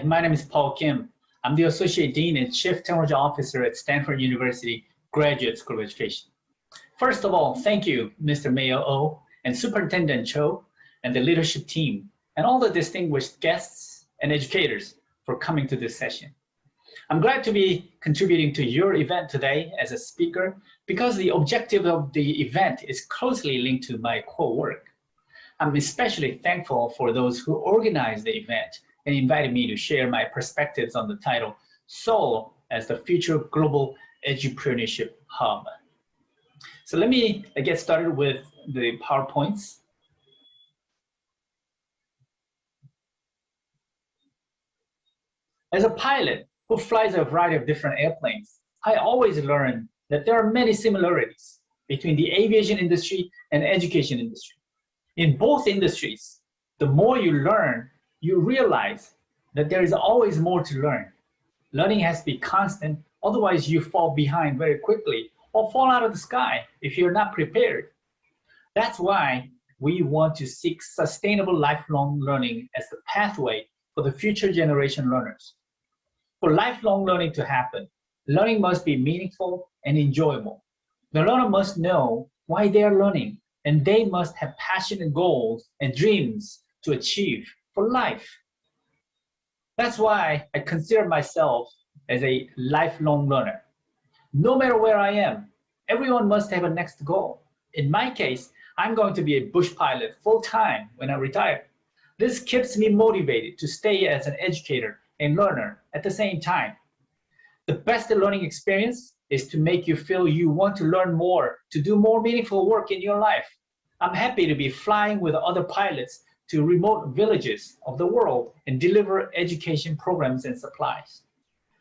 and my name is Paul Kim. I'm the Associate Dean and Chief Technology Officer at Stanford University Graduate School of Education. First of all, thank you, Mr. Mayo O and Superintendent Cho and the leadership team and all the distinguished guests and educators for coming to this session. I'm glad to be contributing to your event today as a speaker because the objective of the event is closely linked to my core work. I'm especially thankful for those who organized the event and invited me to share my perspectives on the title, Seoul as the Future Global Edupreneurship Hub. So let me get started with the PowerPoints. As a pilot who flies a variety of different airplanes, I always learn that there are many similarities between the aviation industry and education industry. In both industries, the more you learn, you realize that there is always more to learn. Learning has to be constant, otherwise you fall behind very quickly or fall out of the sky if you're not prepared. That's why we want to seek sustainable lifelong learning as the pathway for the future generation learners. For lifelong learning to happen, learning must be meaningful and enjoyable. The learner must know why they are learning, and they must have passionate goals and dreams to achieve for life. That's why I consider myself as a lifelong learner. No matter where I am, everyone must have a next goal. In my case, I'm going to be a bush pilot full-time when I retire. This keeps me motivated to stay as an educator and learner at the same time. The best learning experience is to make you feel you want to learn more, to do more meaningful work in your life. I'm happy to be flying with other pilots to remote villages of the world and deliver education programs and supplies.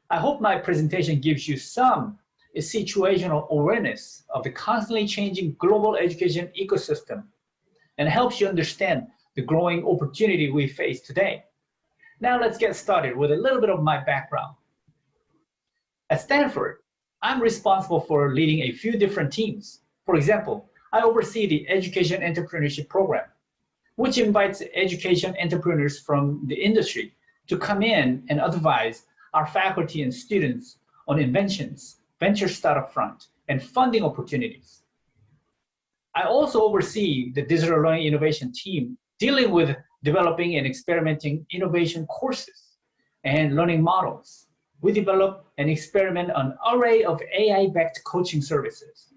I hope my presentation gives you some situational awareness of the constantly changing global education ecosystem and helps you understand the growing opportunity we face today. Now let's get started with a little bit of my background. At Stanford, I'm responsible for leading a few different teams. For example, I oversee the Education Entrepreneurship Program, which invites education entrepreneurs from the industry to come in and advise our faculty and students on inventions, venture startup front, and funding opportunities. I also oversee the Digital Learning Innovation team dealing with developing and experimenting innovation courses and learning models. We develop and experiment on an array of AI-backed coaching services.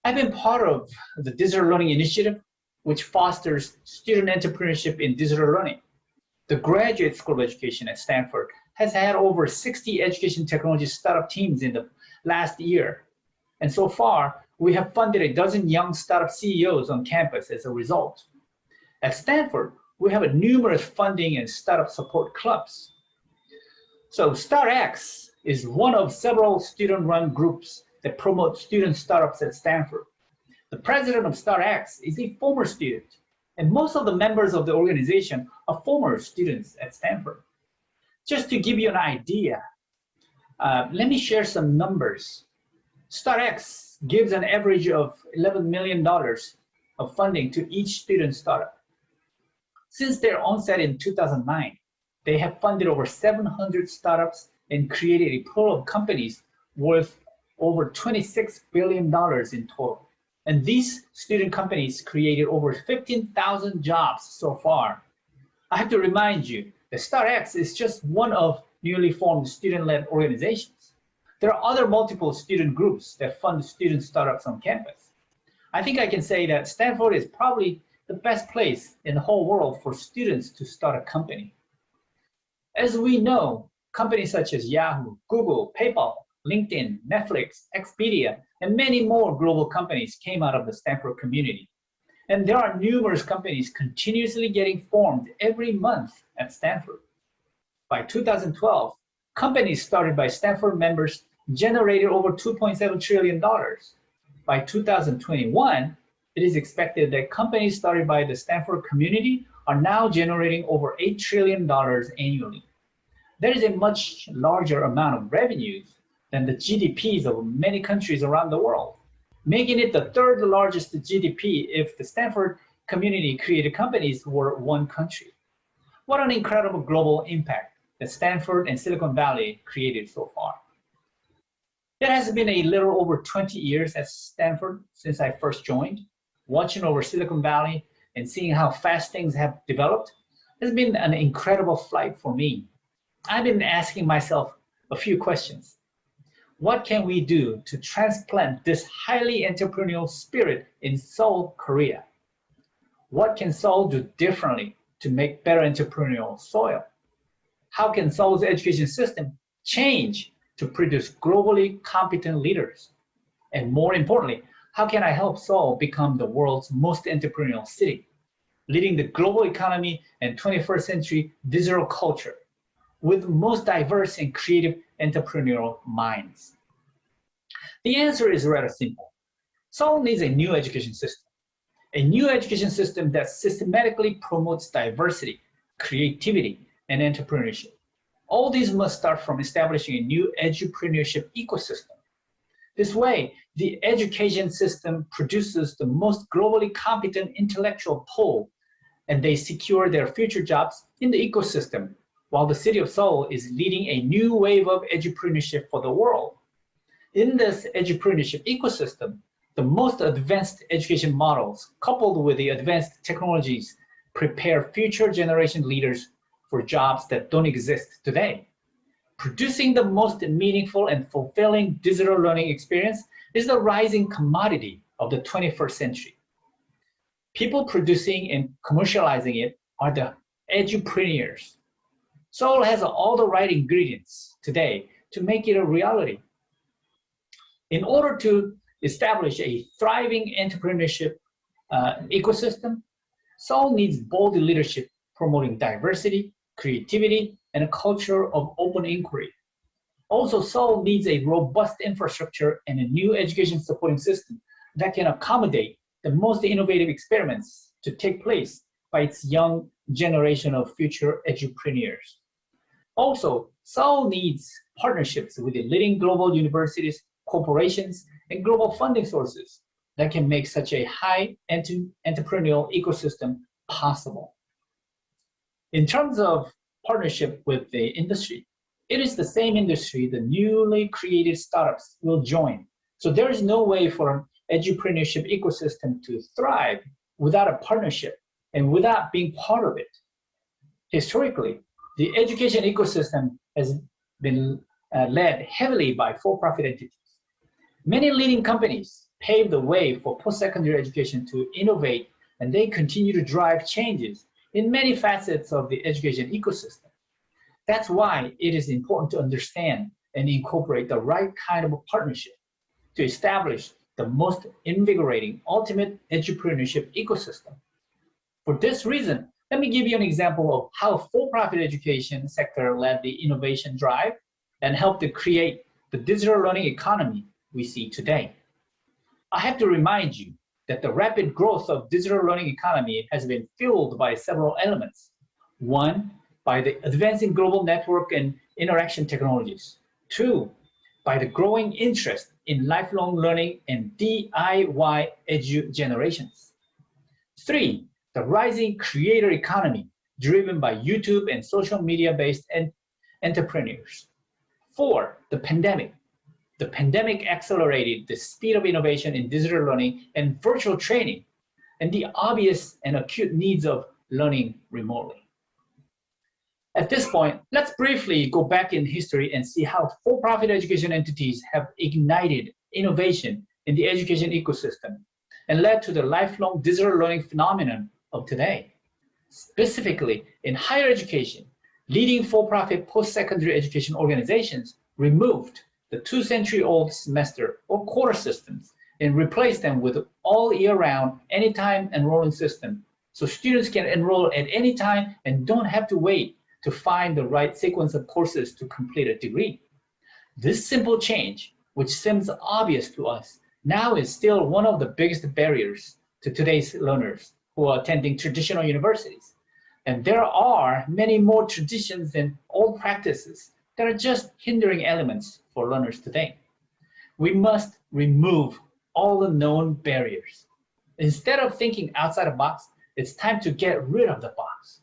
I've been part of the Digital Learning Initiative, which fosters student entrepreneurship in digital learning. The Graduate School of Education at Stanford has had over 60 education technology startup teams in the last year. And so far, we have funded a dozen young startup CEOs on campus as a result. At Stanford, we have numerous funding and startup support clubs. So StartX is one of several student-run groups that promote student startups at Stanford. The president of StartX is a former student, and most of the members of the organization are former students at Stanford. Just to give you an idea, let me share some numbers. StartX gives an average of $11 million of funding to each student startup. Since their onset in 2009, they have funded over 700 startups and created a pool of companies worth over $26 billion in total. And these student companies created over 15,000 jobs so far. I have to remind you that StartX is just one of newly formed student-led organizations. There are other multiple student groups that fund student startups on campus. I think I can say that Stanford is probably the best place in the whole world for students to start a company. As we know, companies such as Yahoo, Google, PayPal, LinkedIn, Netflix, Expedia, and many more global companies came out of the Stanford community. And there are numerous companies continuously getting formed every month at Stanford. By 2012, companies started by Stanford members generated over $2.7 trillion. By 2021, it is expected that companies started by the Stanford community are now generating over $8 trillion annually. There is a much larger amount of revenues than the GDPs of many countries around the world, making it the third largest GDP if the Stanford community created companies were one country. What an incredible global impact that Stanford and Silicon Valley created so far. It has been a little over 20 years at Stanford since I first joined. Watching over Silicon Valley and seeing how fast things have developed has been an incredible flight for me. I've been asking myself a few questions. What can we do to transplant this highly entrepreneurial spirit in Seoul, Korea? What can Seoul do differently to make better entrepreneurial soil? How can Seoul's education system change to produce globally competent leaders? And more importantly, how can I help Seoul become the world's most entrepreneurial city, leading the global economy and 21st century digital culture with the most diverse and creative entrepreneurial minds? The answer is rather simple. Seoul needs a new education system, a new education system that systematically promotes diversity, creativity, and entrepreneurship. All these must start from establishing a new edupreneurship ecosystem. This way, the education system produces the most globally competent intellectual pool, and they secure their future jobs in the ecosystem, while the city of Seoul is leading a new wave of edupreneurship for the world. In this edupreneurship ecosystem, the most advanced education models, coupled with the advanced technologies, prepare future generation leaders for jobs that don't exist today. Producing the most meaningful and fulfilling digital learning experience is the rising commodity of the 21st century. People producing and commercializing it are the edupreneurs. Seoul has all the right ingredients today to make it a reality. In order to establish a thriving entrepreneurship ecosystem, Seoul needs bold leadership promoting diversity, creativity, and a culture of open inquiry. Also, Seoul needs a robust infrastructure and a new education supporting system that can accommodate the most innovative experiments to take place by its young generation of future edupreneurs. Also, Seoul needs partnerships with the leading global universities, corporations, and global funding sources that can make such a high entrepreneurial ecosystem possible. In terms of partnership with the industry, it is the same industry the newly created startups will join. So there is no way for an edupreneurship ecosystem to thrive without a partnership and without being part of it. Historically, the education ecosystem has been led heavily by for-profit entities. Many leading companies paved the way for post-secondary education to innovate, and they continue to drive changes in many facets of the education ecosystem. That's why it is important to understand and incorporate the right kind of a partnership to establish the most invigorating ultimate edupreneurship ecosystem. For this reason, let me give you an example of how for-profit education sector led the innovation drive and helped to create the digital learning economy we see today. I have to remind you that the rapid growth of digital learning economy has been fueled by several elements. One, by the advancing global network and interaction technologies. Two, by the growing interest in lifelong learning and DIY edu generations. Three, the rising creator economy driven by YouTube and social media-based entrepreneurs. Four, the pandemic. The pandemic accelerated the speed of innovation in digital learning and virtual training, and the obvious and acute needs of learning remotely. At this point, let's briefly go back in history and see how for-profit education entities have ignited innovation in the education ecosystem and led to the lifelong digital learning phenomenon of today. Specifically, in higher education, leading for-profit post-secondary education organizations removed the 2-century-old semester or quarter systems and replace them with all year-round, anytime enrolling system, so students can enroll at any time and don't have to wait to find the right sequence of courses to complete a degree. This simple change, which seems obvious to us, now is still one of the biggest barriers to today's learners who are attending traditional universities. And there are many more traditions and old practices that are just hindering elements for learners today. We must remove all the known barriers. Instead of thinking outside the box, it's time to get rid of the box.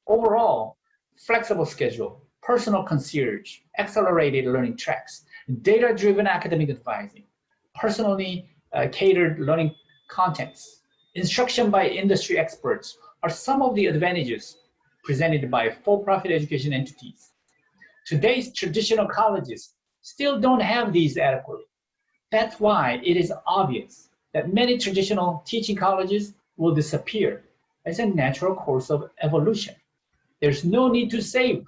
Overall, flexible schedule, personal concierge, accelerated learning tracks, data-driven academic advising, personally catered learning contents, instruction by industry experts are some of the advantages presented by for-profit education entities. Today's traditional colleges still don't have these adequately. That's why it is obvious that many traditional teaching colleges will disappear as a natural course of evolution. There's no need to save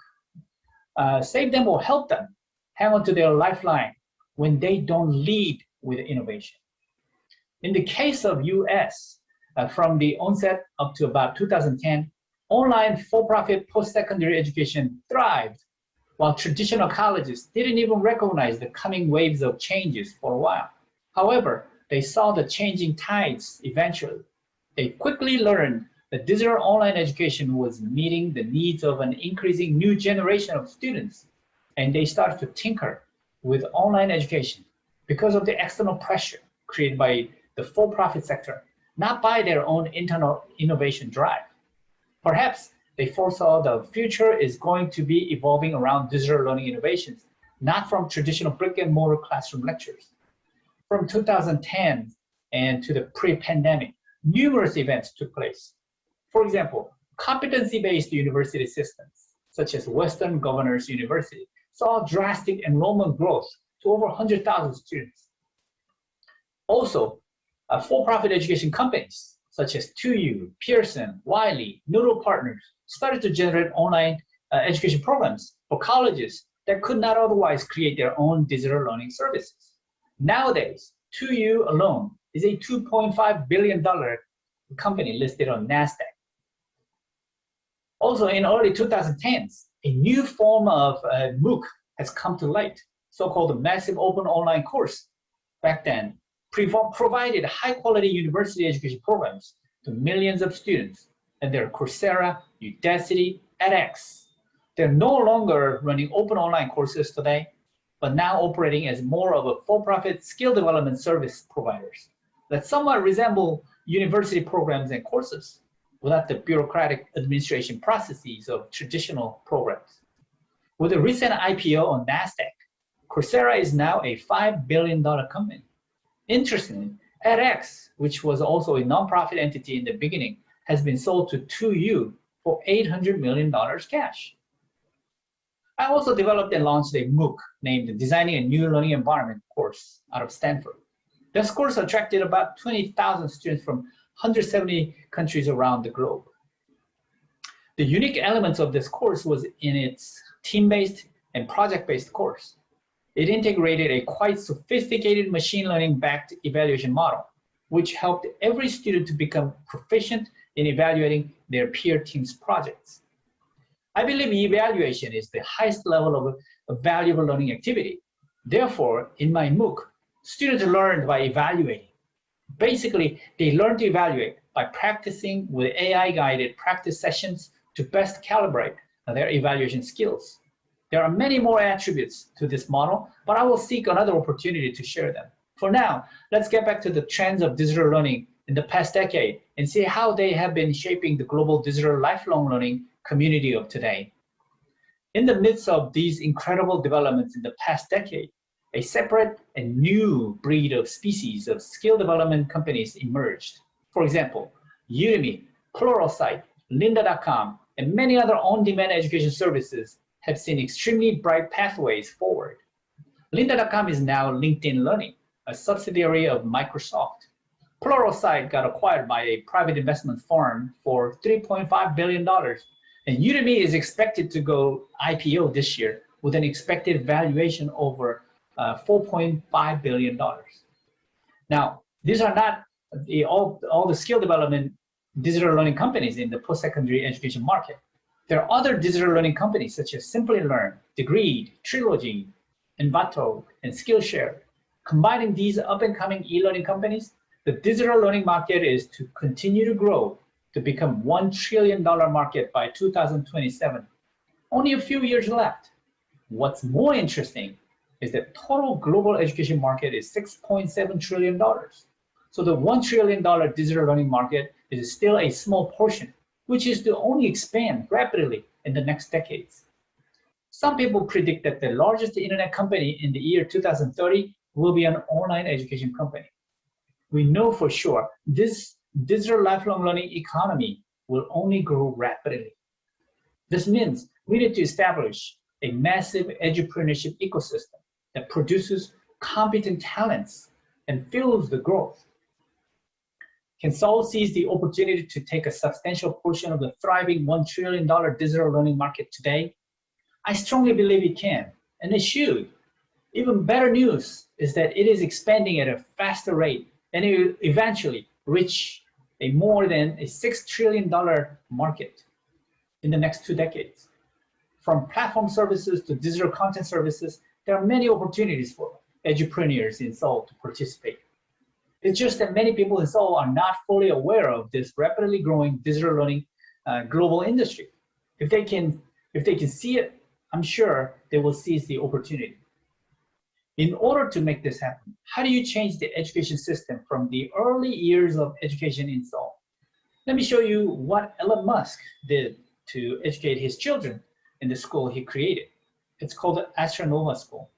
them or help them hang on to their lifeline when they don't lead with innovation. In the case of US, from the onset up to about 2010, online for-profit post-secondary education thrived, while traditional colleges didn't even recognize the coming waves of changes for a while. However, they saw the changing tides eventually. They quickly learned that digital online education was meeting the needs of an increasing new generation of students, and they started to tinker with online education because of the external pressure created by the for-profit sector, not by their own internal innovation drive. Perhaps they foresaw the future is going to be evolving around digital learning innovations, not from traditional brick and mortar classroom lectures. From 2010 and to the pre-pandemic, numerous events took place. For example, competency-based university systems, such as Western Governors University, saw drastic enrollment growth to over 100,000 students. Also, for-profit education companies, such as 2U, Pearson, Wiley, Noodle Partners, started to generate online education programs for colleges that could not otherwise create their own digital learning services. Nowadays, 2U alone is a $2.5 billion company listed on NASDAQ. Also, in early 2010s, a new form of MOOC has come to light, so-called Massive Open Online Course. Back then, provided high-quality university education programs to millions of students, and they're Coursera, Udacity, edX. They're no longer running open online courses today, but now operating as more of a for-profit skill development service providers that somewhat resemble university programs and courses without the bureaucratic administration processes of traditional programs. With a recent IPO on NASDAQ, Coursera is now a $5 billion company. Interestingly, edX, which was also a nonprofit entity in the beginning, has been sold to 2U for $800 million cash. I also developed and launched a MOOC named Designing a New Learning Environment course out of Stanford. This course attracted about 20,000 students from 170 countries around the globe. The unique elements of this course was in its team-based and project-based course. It integrated a quite sophisticated machine learning-backed evaluation model, which helped every student to become proficient in evaluating their peer team's projects. I believe evaluation is the highest level of a valuable learning activity. Therefore, in my MOOC, students learned by evaluating. Basically, they learn to evaluate by practicing with AI-guided practice sessions to best calibrate their evaluation skills. There are many more attributes to this model, but I will seek another opportunity to share them. For now, let's get back to the trends of digital learning in the past decade and see how they have been shaping the global digital lifelong learning community of today. In the midst of these incredible developments in the past decade, a separate and new breed of species of skill development companies emerged. For example, Udemy, Pluralsight, Lynda.com, and many other on-demand education services have seen extremely bright pathways forward. Lynda.com is now LinkedIn Learning, a subsidiary of Microsoft. Pluralsight got acquired by a private investment firm for $3.5 billion, and Udemy is expected to go IPO this year with an expected valuation over $4.5 billion. Now, these are not all the skill development digital learning companies in the post-secondary education market. There are other digital learning companies such as Simplilearn, Degreed, Trilogy, Envato, and Skillshare. Combining these up-and-coming e-learning companies, the digital learning market is to continue to grow to become $1 trillion market by 2027. Only a few years left. What's more interesting is that total global education market is $6.7 trillion. So the $1 trillion digital learning market is still a small portion, which is to only expand rapidly in the next decades. Some people predict that the largest internet company in the year 2030 will be an online education company. We know for sure this digital lifelong learning economy will only grow rapidly. This means we need to establish a massive edupreneurship ecosystem that produces competent talents and fuels the growth. Can Seoul seize the opportunity to take a substantial portion of the thriving $1 trillion digital learning market today? I strongly believe it can, and it should. Even better news is that it is expanding at a faster rate, and it will eventually reach a more than a $6 trillion market in the next 2 decades. From platform services to digital content services, there are many opportunities for edupreneurs in Seoul to participate. It's just that many people in Seoul are not fully aware of this rapidly growing digital learning global industry. If they can see it, I'm sure they will seize the opportunity. In order to make this happen, how do you change the education system from the early years of education in Seoul? Let me show you what Elon Musk did to educate his children in the school he created. It's called the Astronova School.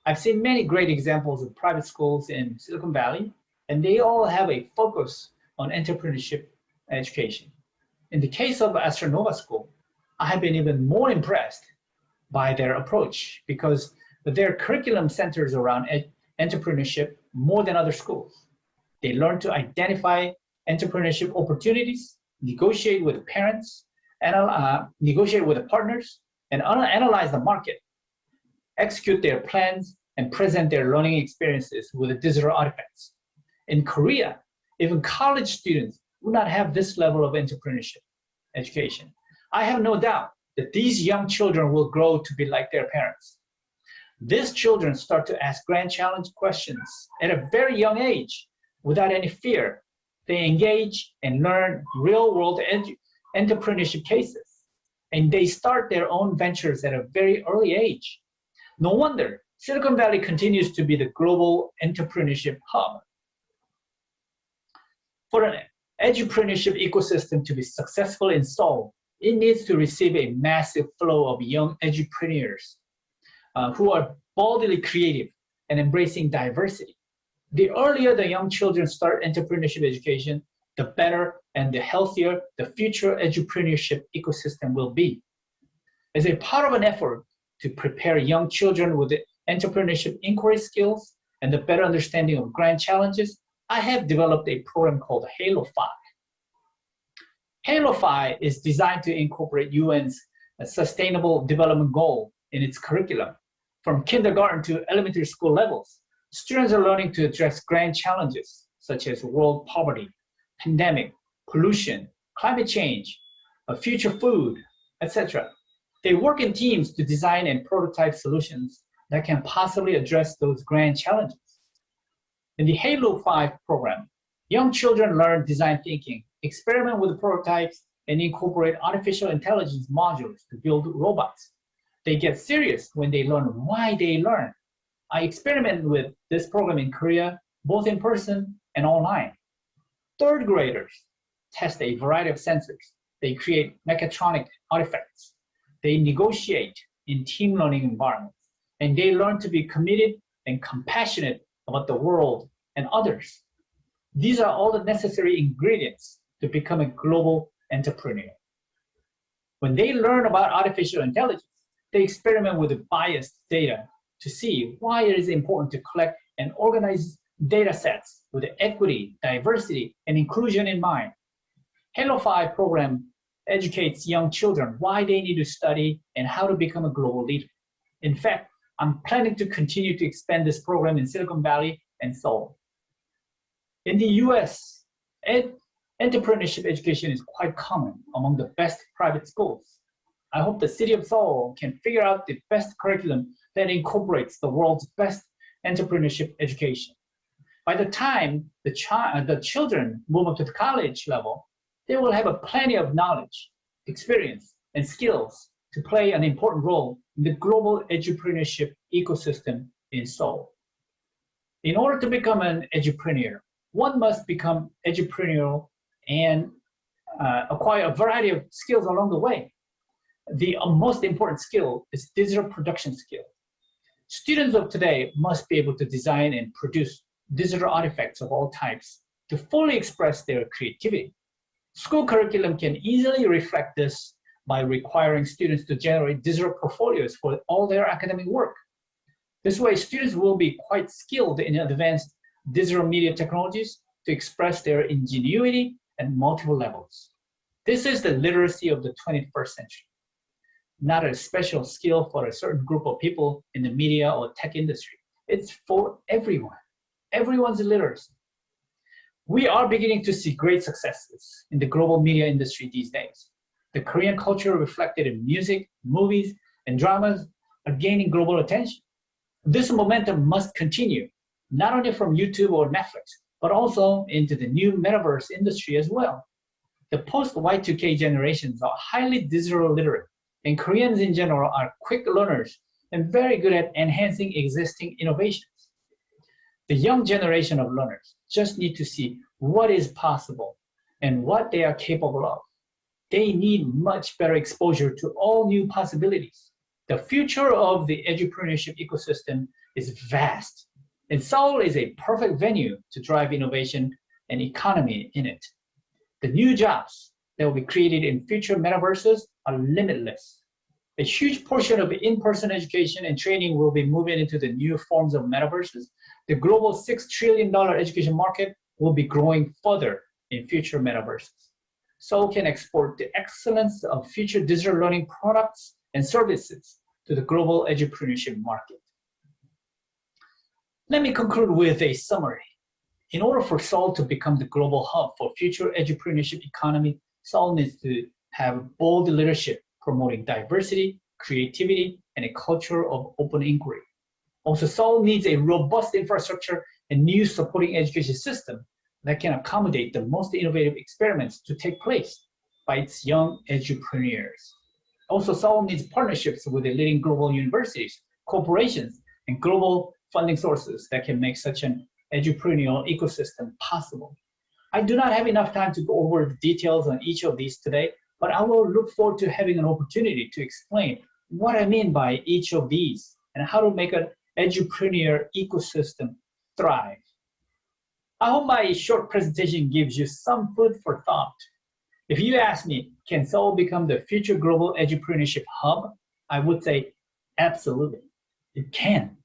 I've seen many great examples of private schools in Silicon Valley, and they all have a focus on entrepreneurship education. In the case of Astronova School, I have been even more impressed by their approach because their curriculum centers around entrepreneurship more than other schools. They learn to identify entrepreneurship opportunities, negotiate with parents, negotiate with the partners, and analyze the market, execute their plans, and present their learning experiences with the digital artifacts. In Korea, even college students would not have this level of entrepreneurship education. I have no doubt that these young children will grow to be like their parents. These children start to ask grand challenge questions at a very young age without any fear. They engage and learn real-world entrepreneurship cases, and they start their own ventures at a very early age. No wonder Silicon Valley continues to be the global entrepreneurship hub. For an edupreneurship ecosystem to be successful in Seoul, it needs to receive a massive flow of young edupreneurs who are boldly creative and embracing diversity. The earlier the young children start entrepreneurship education, the better and the healthier the future edupreneurship ecosystem will be. As a part of an effort to prepare young children with the entrepreneurship inquiry skills and the better understanding of grand challenges, I have developed a program called Halo5. Halo5 is designed to incorporate UN's Sustainable Development Goal in its curriculum. From kindergarten to elementary school levels, students are learning to address grand challenges such as world poverty, pandemic, pollution, climate change, future food, etc. They work in teams to design and prototype solutions that can possibly address those grand challenges. In the Halo5 program, young children learn design thinking, experiment with prototypes, and incorporate artificial intelligence modules to build robots. They get serious when they learn why they learn. I experimented with this program in Korea, both in person and online. Third graders test a variety of sensors. They create mechatronic artifacts. They negotiate in team learning environments, and they learn to be committed and compassionate about the world and others. These are all the necessary ingredients to become a global entrepreneur. When they learn about artificial intelligence, they experiment with biased data to see why it is important to collect and organize data sets with equity, diversity, and inclusion in mind. Halo5 program educates young children why they need to study and how to become a global leader. In fact, I'm planning to continue to expand this program in Silicon Valley and Seoul. In the US, entrepreneurship education is quite common among the best private schools. I hope the city of Seoul can figure out the best curriculum that incorporates the world's best entrepreneurship education. By the time the children move up to the college level, they will have plenty of knowledge, experience, and skills to play an important role in the global edupreneurship ecosystem in Seoul. In order to become an edupreneur, one must become edupreneurial and acquire a variety of skills along the way. the most important skill is digital production skill. Students of today must be able to design and produce digital artifacts of all types to fully express their creativity. School curriculum can easily reflect this by requiring students to generate digital portfolios for all their academic work. This way, students will be quite skilled in advanced digital media technologies to express their ingenuity at multiple levels. This is the literacy of the 21st century, not a special skill for a certain group of people in the media or tech industry. It's for everyone. Everyone's literacy. We are beginning to see great successes in the global media industry these days. The Korean culture reflected in music, movies, and dramas are gaining global attention. This momentum must continue, not only from YouTube or Netflix, but also into the new metaverse industry as well. The post-Y2K generations are highly digital literate, and Koreans in general are quick learners and very good at enhancing existing innovations. The young generation of learners just need to see what is possible and what they are capable of. They need much better exposure to all new possibilities. The future of the edupreneurship ecosystem is vast, and Seoul is a perfect venue to drive innovation and economy in it. The new jobs that will be created in future metaverses are limitless. A huge portion of in-person education and training will be moving into the new forms of metaverses. The global $6 trillion education market will be growing further in future metaverses. Seoul can export the excellence of future digital learning products and services to the global edupreneurship market. Let me conclude with a summary. In order for Seoul to become the global hub for future edupreneurship economy, Seoul needs to have bold leadership promoting diversity, creativity, and a culture of open inquiry. Also, Seoul needs a robust infrastructure and new supporting education system that can accommodate the most innovative experiments to take place by its young edupreneurs. Also, Seoul needs partnerships with the leading global universities, corporations, and global funding sources that can make such an edupreneurial ecosystem possible. I do not have enough time to go over the details on each of these today, but I will look forward to having an opportunity to explain what I mean by each of these and how to make an edupreneur ecosystem thrive. I hope my short presentation gives you some food for thought. If you ask me, can Seoul become the future global edupreneurship hub? I would say absolutely, it can.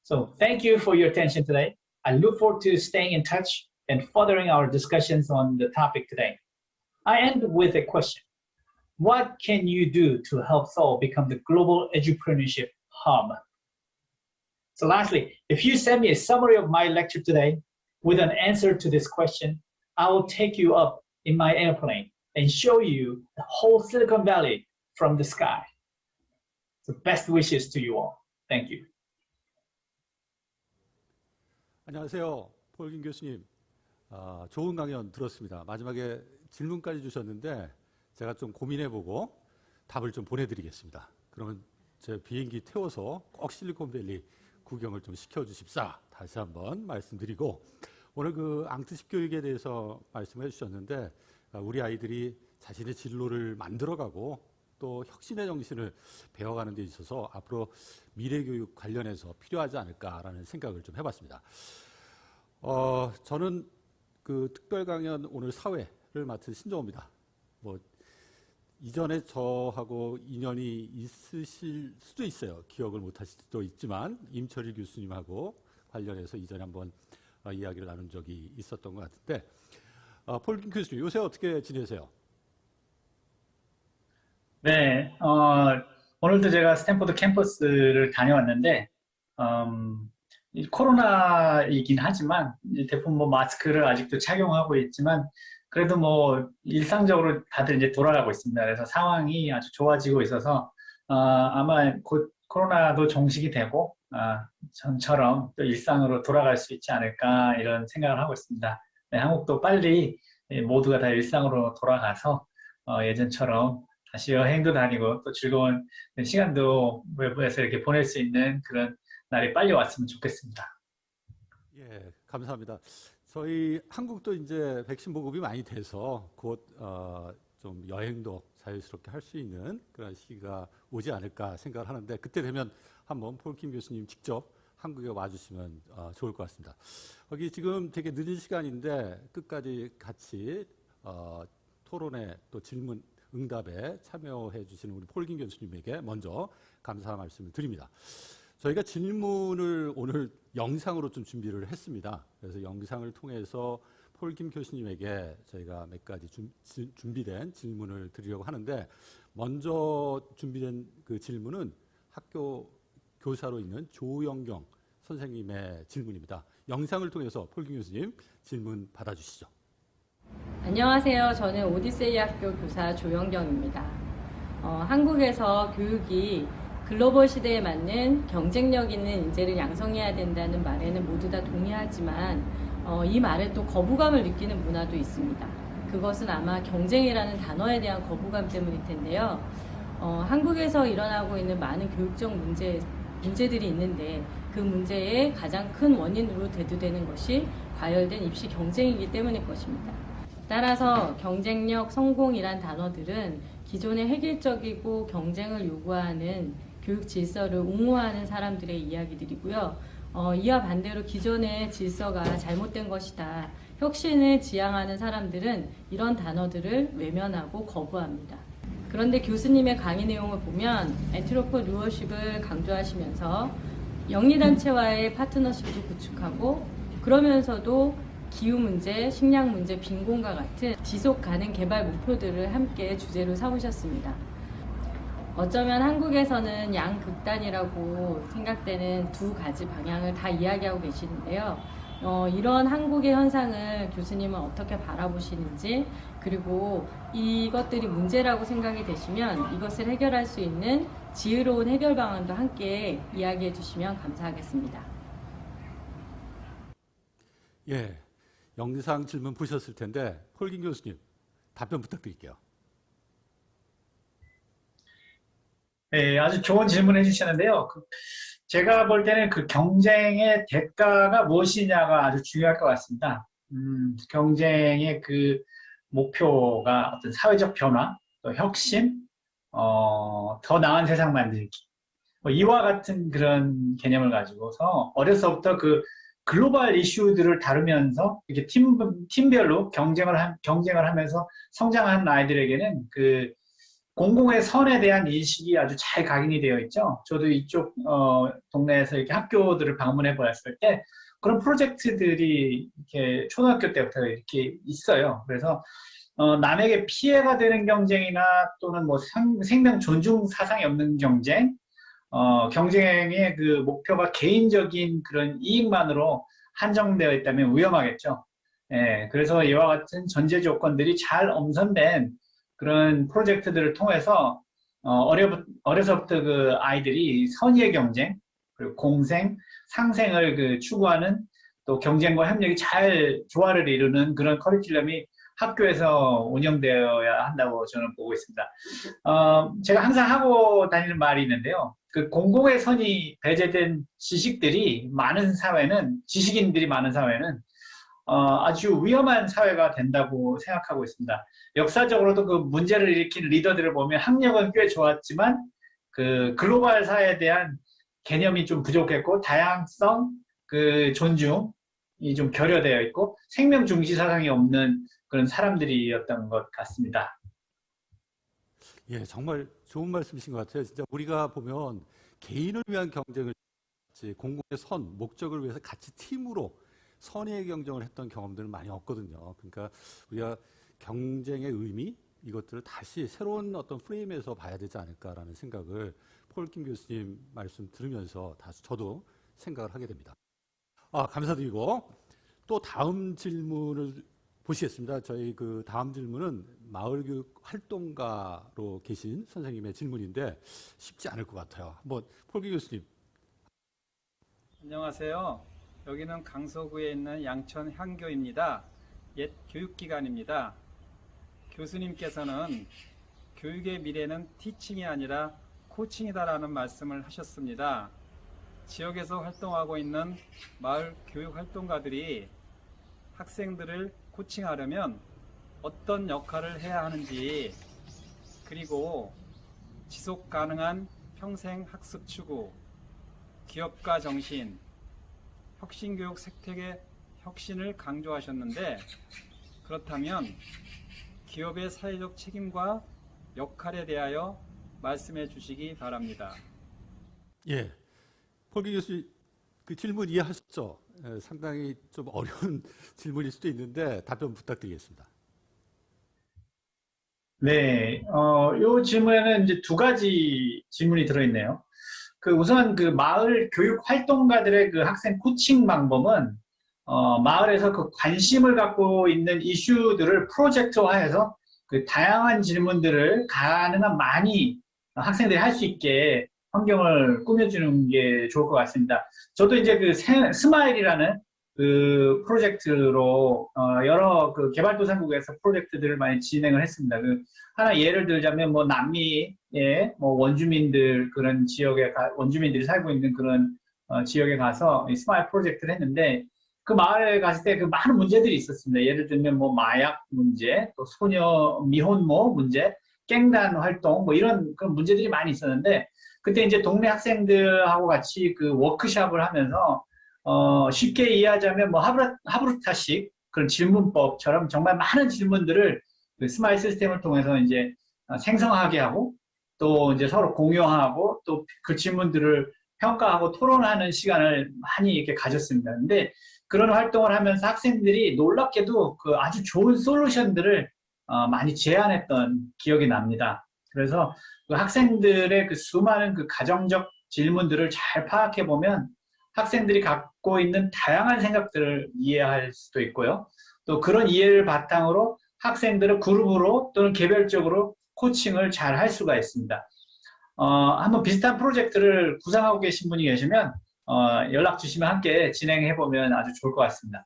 So thank you for your attention today. I look forward to staying in touch and furthering our discussions on the topic today. I end with a question. What can you do to help Seoul become the global edupreneurship hub? So lastly, if you send me a summary of my lecture today with an answer to this question, I will take you up in my airplane and show you the whole Silicon Valley from the sky. So best wishes to you all. Thank you. 안녕하세요. 폴긴 교수님. 좋은 강연 들었습니다. 마지막에 질문까지 주셨는데 제가 좀 고민해보고 답을 좀 보내드리겠습니다. 그러면 제 비행기 태워서 꼭 실리콘밸리 구경을 좀 시켜주십사. 다시 한번 말씀드리고 오늘 그 앙트식 교육에 대해서 말씀해 주셨는데 우리 아이들이 자신의 진로를 만들어가고 또 혁신의 정신을 배워가는 데 있어서 앞으로 미래교육 관련해서 필요하지 않을까라는 생각을 좀 해봤습니다. 저는 그 특별 강연 오늘 사회를 맡은 신정호입니다. 뭐 이전에 저하고 인연이 있으실 수도 있어요. 기억을 못하실 수도 있지만 임철일 교수님하고 관련해서 이전에 한번 이야기를 나눈 적이 있었던 것 같은데 폴긴 교수님 요새 어떻게 지내세요? 네, 오늘도 제가 스탠포드 캠퍼스를 다녀왔는데 코로나이긴 하지만 대부분 뭐 마스크를 아직도 착용하고 있지만 그래도 뭐 일상적으로 다들 이제 돌아가고 있습니다. 그래서 상황이 아주 좋아지고 있어서 아마 곧 코로나도 종식이 되고 전처럼 또 일상으로 돌아갈 수 있지 않을까 이런 생각을 하고 있습니다. 네, 한국도 빨리 모두가 다 일상으로 돌아가서 예전처럼 다시 여행도 다니고 또 즐거운 시간도 외부에서 이렇게 보낼 수 있는 그런 날이 빨리 왔으면 좋겠습니다. 예, 감사합니다. 저희 한국도 이제 백신 보급이 많이 돼서 곧 좀 여행도 자유스럽게 할 수 있는 그런 시기가 오지 않을까 생각을 하는데 그때 되면 한번 폴킴 교수님 직접 한국에 와주시면 좋을 것 같습니다. 여기 지금 되게 늦은 시간인데 끝까지 같이 토론에 또 질문 응답에 참여해 주시는 우리 폴킴 교수님에게 먼저 감사 말씀을 드립니다. 저희가 질문을 오늘 영상으로 좀 준비를 했습니다. 그래서 영상을 통해서 폴킴 교수님에게 저희가 몇 가지 준비된 질문을 드리려고 하는데 먼저 준비된 그 질문은 학교 교사로 있는 조영경 선생님의 질문입니다. 영상을 통해서 폴킴 교수님 질문 받아주시죠. 안녕하세요. 저는 오디세이 학교 교사 조영경입니다. 한국에서 교육이 글로벌 시대에 맞는 경쟁력 있는 인재를 양성해야 된다는 말에는 모두 다 동의하지만 이 말에 또 거부감을 느끼는 문화도 있습니다. 그것은 아마 경쟁이라는 단어에 대한 거부감 때문일 텐데요. 한국에서 일어나고 있는 많은 교육적 문제들이 있는데 그 문제의 가장 큰 원인으로 대두되는 것이 과열된 입시 경쟁이기 때문일 것입니다. 따라서 경쟁력, 성공이란 단어들은 기존의 획일적이고 경쟁을 요구하는 교육 질서를 옹호하는 사람들의 이야기들이고요. 이와 반대로 기존의 질서가 잘못된 것이다. 혁신을 지향하는 사람들은 이런 단어들을 외면하고 거부합니다. 그런데 교수님의 강의 내용을 보면 엔트로프루어십을 강조하시면서 영리단체와의 파트너십도 구축하고 그러면서도 기후 문제, 식량 문제, 빈곤과 같은 지속 가능 개발 목표들을 함께 주제로 삼으셨습니다. 어쩌면 한국에서는 양극단이라고 생각되는 두 가지 방향을 다 이야기하고 계시는데요. 이런 한국의 현상을 교수님은 어떻게 바라보시는지, 그리고 이것들이 문제라고 생각이 되시면 이것을 해결할 수 있는 지혜로운 해결 방안도 함께 이야기해 주시면 감사하겠습니다. 예, 영상 질문 보셨을 텐데 폴킴 교수님 답변 부탁드릴게요. 네, 아주 좋은 질문 해주셨는데요. 제가 볼 때는 그 경쟁의 대가가 무엇이냐가 아주 중요할 것 같습니다. 경쟁의 그 목표가 어떤 사회적 변화, 또 혁신, 더 나은 세상 만들기. 이와 같은 그런 개념을 가지고서 어려서부터 그 글로벌 이슈들을 다루면서 이렇게 팀별로 경쟁을 하면서 성장한 아이들에게는 그 공공의 선에 대한 인식이 아주 잘 각인이 되어 있죠. 저도 이쪽 동네에서 이렇게 학교들을 방문해 보았을 때 그런 프로젝트들이 이렇게 초등학교 때부터 이렇게 있어요. 그래서 남에게 피해가 되는 경쟁이나 또는 뭐 생명 존중 사상이 없는 경쟁, 경쟁의 그 목표가 개인적인 그런 이익만으로 한정되어 있다면 위험하겠죠. 예, 그래서 이와 같은 전제 조건들이 잘 엄선된 그런 프로젝트들을 통해서 어려서부터 그 아이들이 선의의 경쟁, 그리고 공생, 상생을 그 추구하는 또 경쟁과 협력이 잘 조화를 이루는 그런 커리큘럼이 학교에서 운영되어야 한다고 저는 보고 있습니다. 제가 항상 하고 다니는 말이 있는데요. 그 공공의 선이 배제된 지식인들이 많은 사회는 아주 위험한 사회가 된다고 생각하고 있습니다. 역사적으로도 그 문제를 일으킨 리더들을 보면 학력은 꽤 좋았지만 그 글로벌 사회에 대한 개념이 좀 부족했고 다양성, 그 존중이 좀 결여되어 있고 생명 중시 사상이 없는 그런 사람들이었던 것 같습니다. 예, 정말 좋은 말씀이신 것 같아요. 진짜 우리가 보면 개인을 위한 경쟁을 공공의 선, 목적을 위해서 같이 팀으로 선의의 경쟁을 했던 경험들은 많이 없거든요. 그러니까 우리가 경쟁의 의미 이것들을 다시 새로운 어떤 프레임에서 봐야 되지 않을까라는 생각을 폴킴 교수님 말씀 들으면서 다시 저도 생각을 하게 됩니다. 감사드리고 또 다음 질문을 보시겠습니다. 저희 그 다음 질문은 마을교육 활동가로 계신 선생님의 질문인데 쉽지 않을 것 같아요. 한번 폴킴 교수님. 안녕하세요. 여기는 강서구에 있는 양천 향교입니다. 옛 교육기관입니다. 교수님께서는 교육의 미래는 티칭이 아니라 코칭이다라는 말씀을 하셨습니다. 지역에서 활동하고 있는 마을 교육 활동가들이 학생들을 코칭하려면 어떤 역할을 해야 하는지 그리고 지속 가능한 평생 학습 추구, 기업가 정신, 혁신교육 생태계 혁신을 강조하셨는데, 그렇다면 기업의 사회적 책임과 역할에 대하여 말씀해 주시기 바랍니다. 예, 폴기 교수 그 질문 이해하셨죠? 상당히 좀 어려운 질문일 수도 있는데 답변 부탁드리겠습니다. 네, 요 질문에는 이제 두 가지 질문이 들어있네요. 우선 그 마을 교육 활동가들의 그 학생 코칭 방법은, 마을에서 그 관심을 갖고 있는 이슈들을 프로젝트화해서 그 다양한 질문들을 가능한 많이 학생들이 할 수 있게 환경을 꾸며주는 게 좋을 것 같습니다. 저도 이제 그 스마일이라는 그 프로젝트로 여러 그 개발도상국에서 프로젝트들을 많이 진행을 했습니다. 하나 예를 들자면 뭐 남미의 뭐 원주민들 그런 지역에 원주민들이 살고 있는 그런 지역에 가서 이 스마일 프로젝트를 했는데, 그 마을에 갔을 때 그 많은 문제들이 있었습니다. 예를 들면 뭐 마약 문제, 또 소녀 미혼모 문제, 갱단 활동 뭐 이런 그런 문제들이 많이 있었는데, 그때 이제 동네 학생들하고 같이 그 워크숍을 하면서 쉽게 이해하자면 뭐 하브르타식 그런 질문법처럼 정말 많은 질문들을 그 스마일 시스템을 통해서 이제 생성하게 하고, 또 이제 서로 공유하고, 또 그 질문들을 평가하고 토론하는 시간을 많이 이렇게 가졌습니다. 근데 그런 활동을 하면서 학생들이 놀랍게도 그 아주 좋은 솔루션들을 많이 제안했던 기억이 납니다. 그래서 그 학생들의 그 수많은 그 가정적 질문들을 잘 파악해 보면 학생들이 갖고 있는 다양한 생각들을 이해할 수도 있고요. 또 그런 이해를 바탕으로 학생들을 그룹으로 또는 개별적으로 코칭을 잘 할 수가 있습니다. 한번 비슷한 프로젝트를 구상하고 계신 분이 계시면 연락 주시면 함께 진행해 보면 아주 좋을 것 같습니다.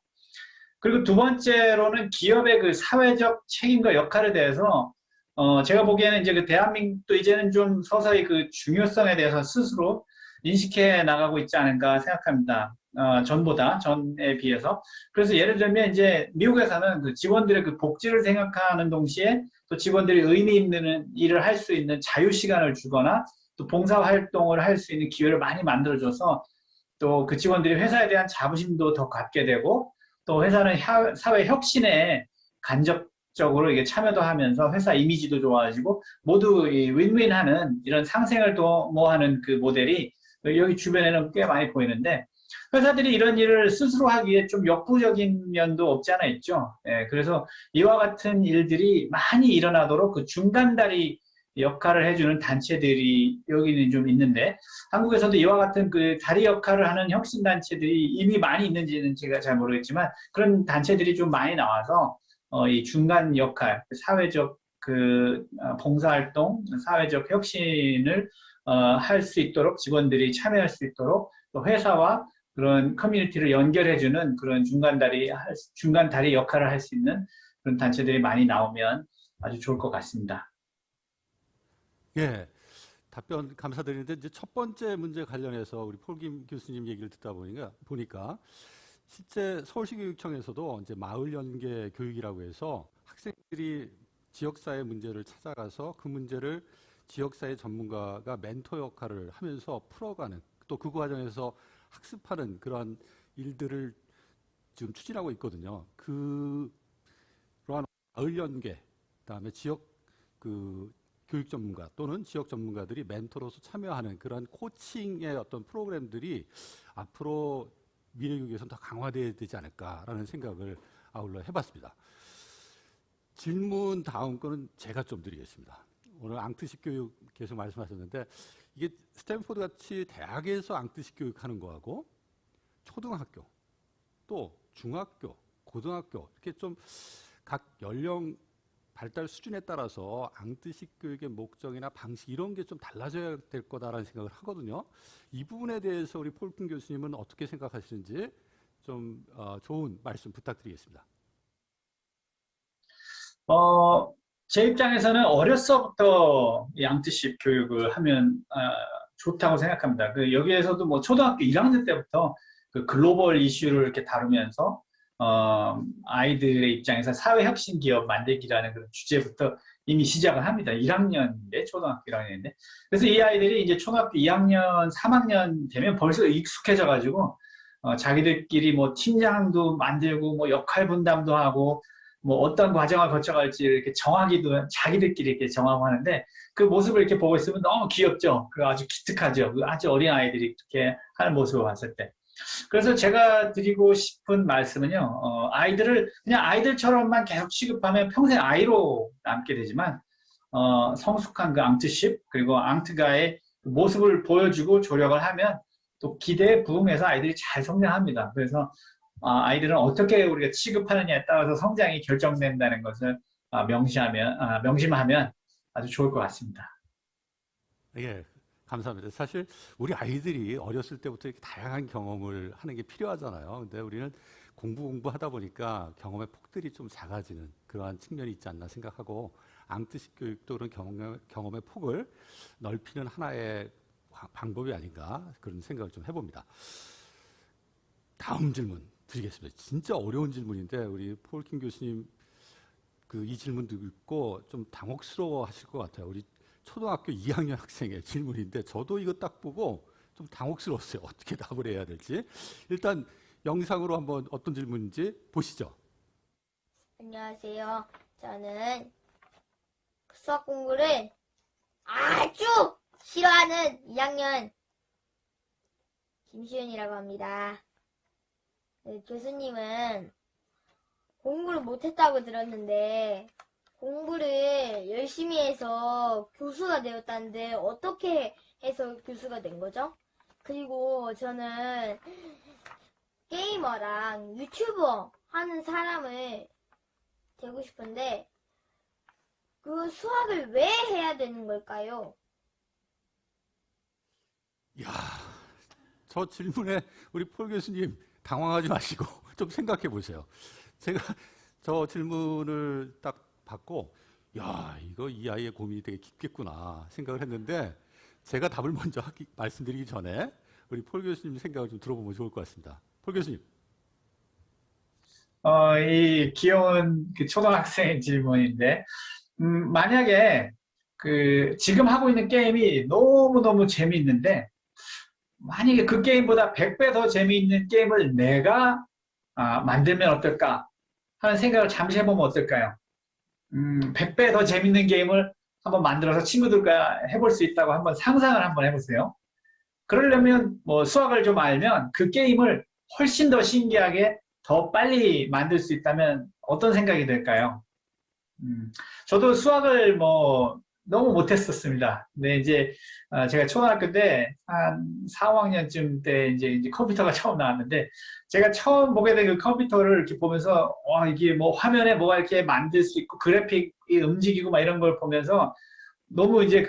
그리고 두 번째로는 기업의 그 사회적 책임과 역할에 대해서 제가 보기에는 이제 그 대한민국도 이제는 좀 서서히 그 중요성에 대해서 스스로 인식해 나가고 있지 않은가 생각합니다. 전에 비해서. 그래서 예를 들면 이제 미국에서는 그 직원들의 그 복지를 생각하는 동시에 또 직원들이 의미 있는 일을 할 수 있는 자유 시간을 주거나 또 봉사 활동을 할 수 있는 기회를 많이 만들어줘서 또 그 직원들이 회사에 대한 자부심도 더 갖게 되고, 또 회사는 사회 혁신에 간접적으로 이게 참여도 하면서 회사 이미지도 좋아지고 모두 윈윈하는 이런 상생을 도모하는 그 모델이 여기 주변에는 꽤 많이 보이는데, 회사들이 이런 일을 스스로 하기에 좀 역부족인 면도 없지 않아 있죠. 그래서 이와 같은 일들이 많이 일어나도록 그 중간다리 역할을 해주는 단체들이 여기는 좀 있는데, 한국에서도 이와 같은 그 다리 역할을 하는 혁신단체들이 이미 많이 있는지는 제가 잘 모르겠지만, 그런 단체들이 좀 많이 나와서 이 중간 역할, 사회적 그 봉사활동, 사회적 혁신을 할 수 있도록 직원들이 참여할 수 있도록, 또 회사와 그런 커뮤니티를 연결해주는 그런 중간 다리 역할을 할 수 있는 그런 단체들이 많이 나오면 아주 좋을 것 같습니다. 예, 답변 감사드리는데 이제 첫 번째 문제 관련해서 우리 폴김 교수님 얘기를 듣다 보니까 실제 서울시 교육청에서도 이제 마을 연계 교육이라고 해서 학생들이 지역사회 문제를 찾아가서 그 문제를 지역사회 전문가가 멘토 역할을 하면서 풀어가는, 또 그 과정에서 학습하는 그런 일들을 지금 추진하고 있거든요. 그러한 마을 연계, 그다음에 지역 그 교육 전문가 또는 지역 전문가들이 멘토로서 참여하는 그런 코칭의 어떤 프로그램들이 앞으로 미래 교육에서는 더 강화되어야 되지 않을까라는 생각을 아울러 해봤습니다. 질문 다음 거는 제가 좀 드리겠습니다. 오늘 앙트식 교육 계속 말씀하셨는데, 이게 스탠포드 같이 대학에서 앙트식 교육하는 거하고 초등학교, 또 중학교, 고등학교 이렇게 좀 각 연령 발달 수준에 따라서 앙트식 교육의 목적이나 방식 이런 게 좀 달라져야 될 거다라는 생각을 하거든요. 이 부분에 대해서 우리 폴킴 교수님은 어떻게 생각하시는지 좀 좋은 말씀 부탁드리겠습니다. 제 입장에서는 어려서부터 이 앙트식 교육을 하면 좋다고 생각합니다. 여기에서도 뭐 초등학교 1학년 때부터 그 글로벌 이슈를 이렇게 다루면서 아이들의 입장에서 사회혁신 기업 만들기라는 그런 주제부터 이미 시작을 합니다. 1학년인데, 초등학교 1학년인데. 그래서 이 아이들이 이제 초등학교 2학년, 3학년 되면 벌써 익숙해져가지고, 자기들끼리 뭐 팀장도 만들고, 뭐 역할 분담도 하고, 뭐 어떤 과정을 거쳐갈지 이렇게 정하기도 자기들끼리 이렇게 정하고 하는데, 그 모습을 이렇게 보고 있으면 너무 귀엽죠. 그 아주 기특하죠. 그 아주 어린 아이들이 이렇게 하는 모습을 봤을 때. 그래서 제가 드리고 싶은 말씀은요, 아이들을 그냥 아이들처럼만 계속 취급하면 평생 아이로 남게 되지만, 성숙한 그 앙트십, 그리고 앙트가의 모습을 보여주고 조력을 하면 또 기대에 부응해서 아이들이 잘 성장합니다. 그래서 아이들은 어떻게 우리가 취급하느냐에 따라서 성장이 결정된다는 것을 명심하면 아주 좋을 것 같습니다. 예, 감사합니다. 사실 우리 아이들이 어렸을 때부터 이렇게 다양한 경험을 하는 게 필요하잖아요. 근데 우리는 공부하다 보니까 경험의 폭들이 좀 작아지는 그러한 측면이 있지 않나 생각하고 앙트식 교육도 그런 경험의 폭을 넓히는 하나의 방법이 아닌가 그런 생각을 좀 해봅니다. 다음 질문 드리겠습니다. 진짜 어려운 질문인데 우리 폴킴 교수님 이 질문 듣고 좀 당혹스러워 하실 것 같아요. 우리 초등학교 2학년 학생의 질문인데 저도 이거 딱 보고 좀 당혹스러웠어요. 어떻게 답을 해야 될지. 일단 영상으로 한번 어떤 질문인지 보시죠. 안녕하세요. 저는 수학 공부를 아주 싫어하는 2학년 김시윤이라고 합니다. 네, 교수님은 공부를 못했다고 들었는데 공부를 열심히 해서 교수가 되었다는데 어떻게 해서 교수가 된 거죠? 그리고 저는 게이머랑 유튜버 하는 사람을 되고 싶은데 그 수학을 왜 해야 되는 걸까요? 이야, 저 질문에 우리 폴 교수님 당황하지 마시고 좀 생각해 보세요. 제가 저 질문을 딱 받고 야, 이거 이 아이의 고민이 되게 깊겠구나 생각을 했는데 제가 답을 먼저 말씀드리기 전에 우리 폴 교수님 생각을 좀 들어보면 좋을 것 같습니다. 폴 교수님. 이 귀여운 그 초등학생 질문인데, 만약에 지금 하고 있는 게임이 너무너무 재미있는데, 만약에 그 게임보다 100배 더 재미있는 게임을 내가 만들면 어떨까 하는 생각을 잠시 해보면 어떨까요? 100배 더 재밌는 게임을 한번 만들어서 친구들과 해볼 수 있다고 한번 상상을 한번 해보세요. 그러려면 뭐 수학을 좀 알면 그 게임을 훨씬 더 신기하게 더 빨리 만들 수 있다면 어떤 생각이 들까요? 저도 수학을 뭐 너무 못했었습니다. 근데 이제 제가 초등학교 때 한 4, 5학년쯤 때 이제 컴퓨터가 처음 나왔는데 제가 처음 보게 된 그 컴퓨터를 이렇게 보면서 와 이게 뭐 화면에 뭐가 이렇게 만들 수 있고 그래픽이 움직이고 막 이런 걸 보면서 너무 이제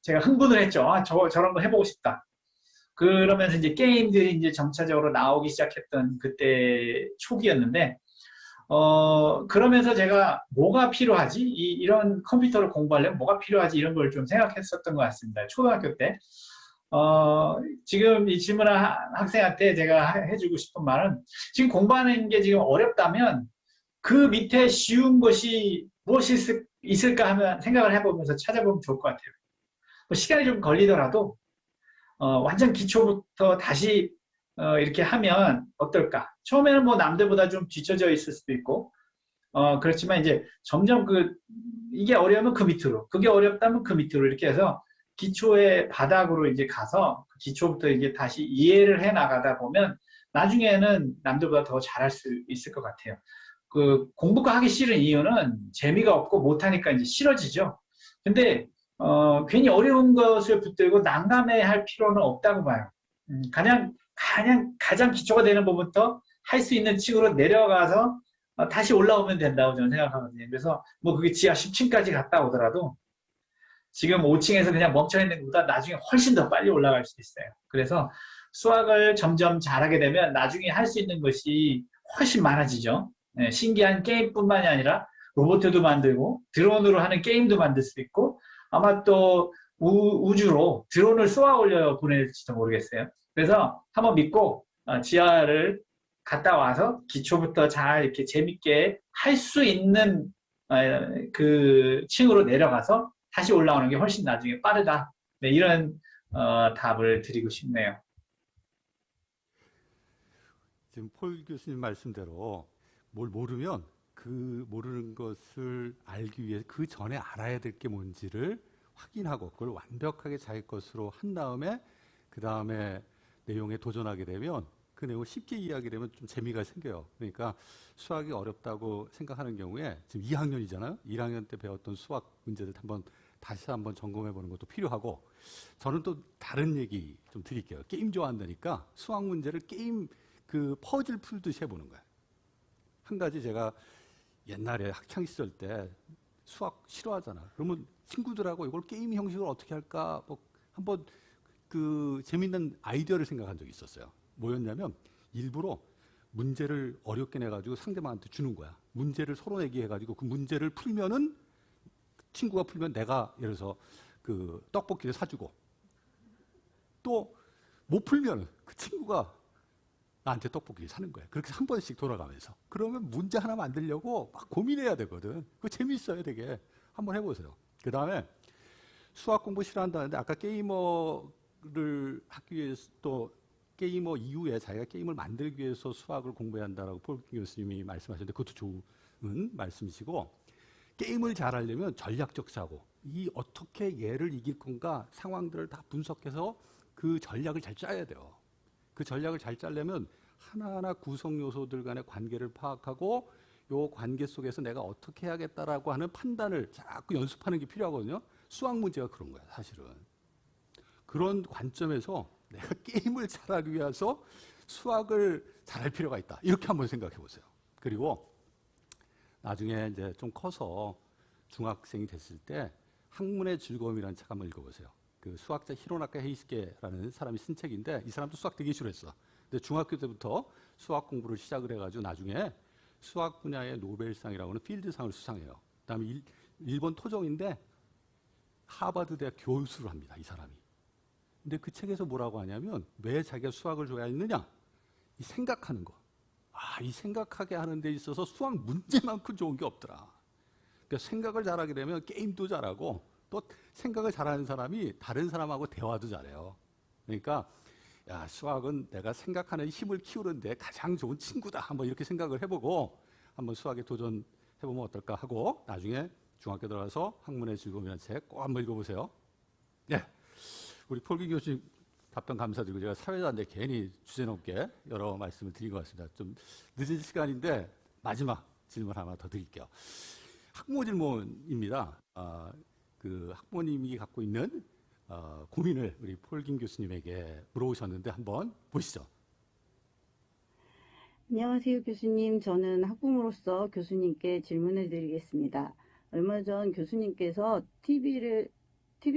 제가 흥분을 했죠. 저런 거 해보고 싶다. 그러면서 이제 게임들이 이제 점차적으로 나오기 시작했던 그때 초기였는데, 그러면서 제가 뭐가 필요하지? 이런 컴퓨터를 공부하려면 뭐가 필요하지? 이런 걸 좀 생각했었던 것 같습니다. 초등학교 때. 지금 이 질문한 학생한테 제가 해주고 싶은 말은 지금 공부하는 게 지금 어렵다면 그 밑에 쉬운 것이 무엇이 있을까 하면 생각을 해보면서 찾아보면 좋을 것 같아요. 시간이 좀 걸리더라도 완전 기초부터 다시 이렇게 하면 어떨까? 처음에는 뭐 남들보다 좀 뒤처져 있을 수도 있고, 그렇지만 이제 점점 이게 어려우면 그 밑으로, 그게 어렵다면 그 밑으로 이렇게 해서 기초의 바닥으로 이제 가서 기초부터 이제 다시 이해를 해 나가다 보면 나중에는 남들보다 더 잘할 수 있을 것 같아요. 공부가 하기 싫은 이유는 재미가 없고 못하니까 이제 싫어지죠. 근데 괜히 어려운 것을 붙들고 난감해 할 필요는 없다고 봐요. 그냥 가장 기초가 되는 부분부터 할 수 있는 층으로 내려가서 다시 올라오면 된다고 저는 생각하거든요. 그래서 뭐 그게 지하 10층까지 갔다 오더라도 지금 5층에서 그냥 멈춰있는 것보다 나중에 훨씬 더 빨리 올라갈 수 있어요. 그래서 수학을 점점 잘하게 되면 나중에 할 수 있는 것이 훨씬 많아지죠. 네, 신기한 게임뿐만이 아니라 로봇도 만들고 드론으로 하는 게임도 만들 수 있고 아마 또 우주로 드론을 쏘아 올려 보낼지도 모르겠어요. 그래서 한번 믿고 지하를 갔다 와서 기초부터 잘 이렇게 재밌게 할 수 있는 그 층으로 내려가서 다시 올라오는 게 훨씬 나중에 빠르다. 네, 이런 답을 드리고 싶네요. 지금 폴 교수님 말씀대로 뭘 모르면 그 모르는 것을 알기 위해 그 전에 알아야 될 게 뭔지를 확인하고 그걸 완벽하게 자기 것으로 한 다음에 그 다음에 내용에 도전하게 되면 그 내용을 쉽게 이해하게 되면 좀 재미가 생겨요. 그러니까 수학이 어렵다고 생각하는 경우에 지금 2학년이잖아요. 1학년 때 배웠던 수학 문제들 다시 한번 점검해 보는 것도 필요하고 저는 또 다른 얘기 좀 드릴게요. 게임 좋아한다니까 수학 문제를 게임 그 퍼즐 풀듯이 해보는 거예요. 한 가지 제가 옛날에 학창 시절 때 수학 싫어하잖아. 그러면 친구들하고 이걸 게임 형식으로 어떻게 할까 뭐 한번 그 재밌는 아이디어를 생각한 적이 있었어요. 뭐였냐면 일부러 문제를 어렵게 내가지고 상대방한테 주는 거야. 문제를 서로 내기 해가지고 그 문제를 풀면은 친구가 풀면 내가 예를 들어서 그 떡볶이를 사주고 또 못 풀면은 그 친구가 나한테 떡볶이를 사는 거야. 그렇게 한 번씩 돌아가면서. 그러면 문제 하나 만들려고 막 고민해야 되거든. 그거 재밌어요, 되게. 한번 해보세요. 그 다음에 수학 공부 싫어한다는데 아까 게이머를 하기 위해서 또 게이머 이후에 자기가 게임을 만들기 위해서 수학을 공부해야 한다라고 폴 교수님이 말씀하셨는데 그것도 좋은 말씀이시고 게임을 잘하려면 전략적 사고, 이 어떻게 얘를 이길 건가 상황들을 다 분석해서 그 전략을 잘 짜야 돼요. 그 전략을 잘 짜려면 하나하나 구성 요소들 간의 관계를 파악하고 요 관계 속에서 내가 어떻게 해야겠다라고 하는 판단을 자꾸 연습하는 게 필요하거든요. 수학 문제가 그런 거야, 사실은. 그런 관점에서 내가 게임을 잘하기 위해서 수학을 잘할 필요가 있다. 이렇게 한번 생각해 보세요. 그리고 나중에 이제 좀 커서 중학생이 됐을 때 학문의 즐거움이라는 책 한번 읽어보세요. 그 수학자 히로나카 헤이스케라는 사람이 쓴 책인데 이 사람도 수학 되게 싫어했어. 근데 중학교 때부터 수학 공부를 시작을 해가지고 나중에 수학 분야의 노벨상이라고 하는 필드상을 수상해요. 그다음에 일본 토종인데 하버드 대학 교수를 합니다. 이 사람이. 근데 그 책에서 뭐라고 하냐면 왜 자기가 수학을 좋아했느냐? 이 생각하는 거. 이 생각하게 하는 데 있어서 수학 문제만큼 좋은 게 없더라. 그러니까 생각을 잘하게 되면 게임도 잘하고 또 생각을 잘하는 사람이 다른 사람하고 대화도 잘해요. 그러니까 야, 수학은 내가 생각하는 힘을 키우는데 가장 좋은 친구다. 한번 이렇게 생각을 해보고 한번 수학에 도전해보면 어떨까 하고 나중에 중학교 들어가서 학문의 즐거움이라는 책 꼭 한번 읽어보세요. 네, 우리 폴긴 교수님 답변 감사드리고 제가 사회자인데 괜히 주제 넘게 여러 말씀을 드린 것 같습니다. 좀 늦은 시간인데 마지막 질문 하나 더 드릴게요. 학부모 질문입니다. 그 학부모님이 갖고 있는 고민을 우리 폴긴 교수님에게 물어보셨는데 한번 보시죠. 안녕하세요, 교수님. 저는 학부모로서 교수님께 질문을 드리겠습니다. 얼마 전 교수님께서 TV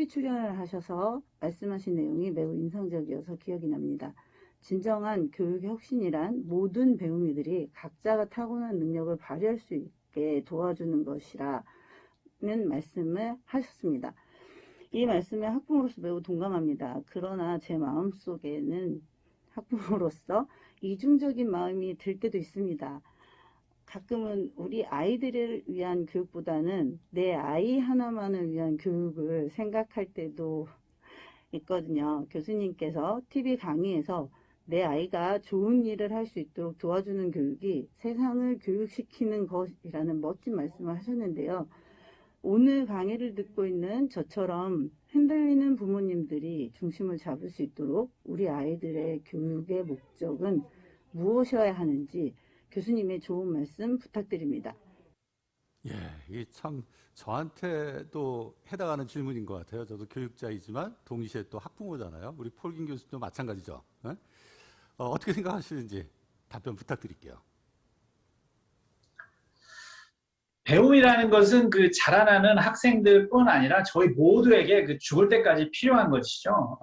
출연을 하셔서 말씀하신 내용이 매우 인상적이어서 기억이 납니다. 진정한 교육 혁신이란 모든 배우미들이 각자가 타고난 능력을 발휘할 수 있게 도와주는 것이라는 말씀을 하셨습니다. 이 말씀에 학부모로서 매우 동감합니다. 그러나 제 마음속에는 학부모로서 이중적인 마음이 들 때도 있습니다. 가끔은 우리 아이들을 위한 교육보다는 내 아이 하나만을 위한 교육을 생각할 때도 있거든요. 교수님께서 TV 강의에서 내 아이가 좋은 일을 할 수 있도록 도와주는 교육이 세상을 교육시키는 것이라는 멋진 말씀을 하셨는데요. 오늘 강의를 듣고 있는 저처럼 흔들리는 부모님들이 중심을 잡을 수 있도록 우리 아이들의 교육의 목적은 무엇이어야 하는지 교수님의 좋은 말씀 부탁드립니다. 예, 이게 참 저한테도 해당하는 질문인 것 같아요. 저도 교육자이지만 동시에 또 학부모잖아요. 우리 폴긴 교수도 마찬가지죠. 어떻게 생각하시는지 답변 부탁드릴게요. 배움이라는 것은 그 자라나는 학생들뿐 아니라 저희 모두에게 그 죽을 때까지 필요한 것이죠.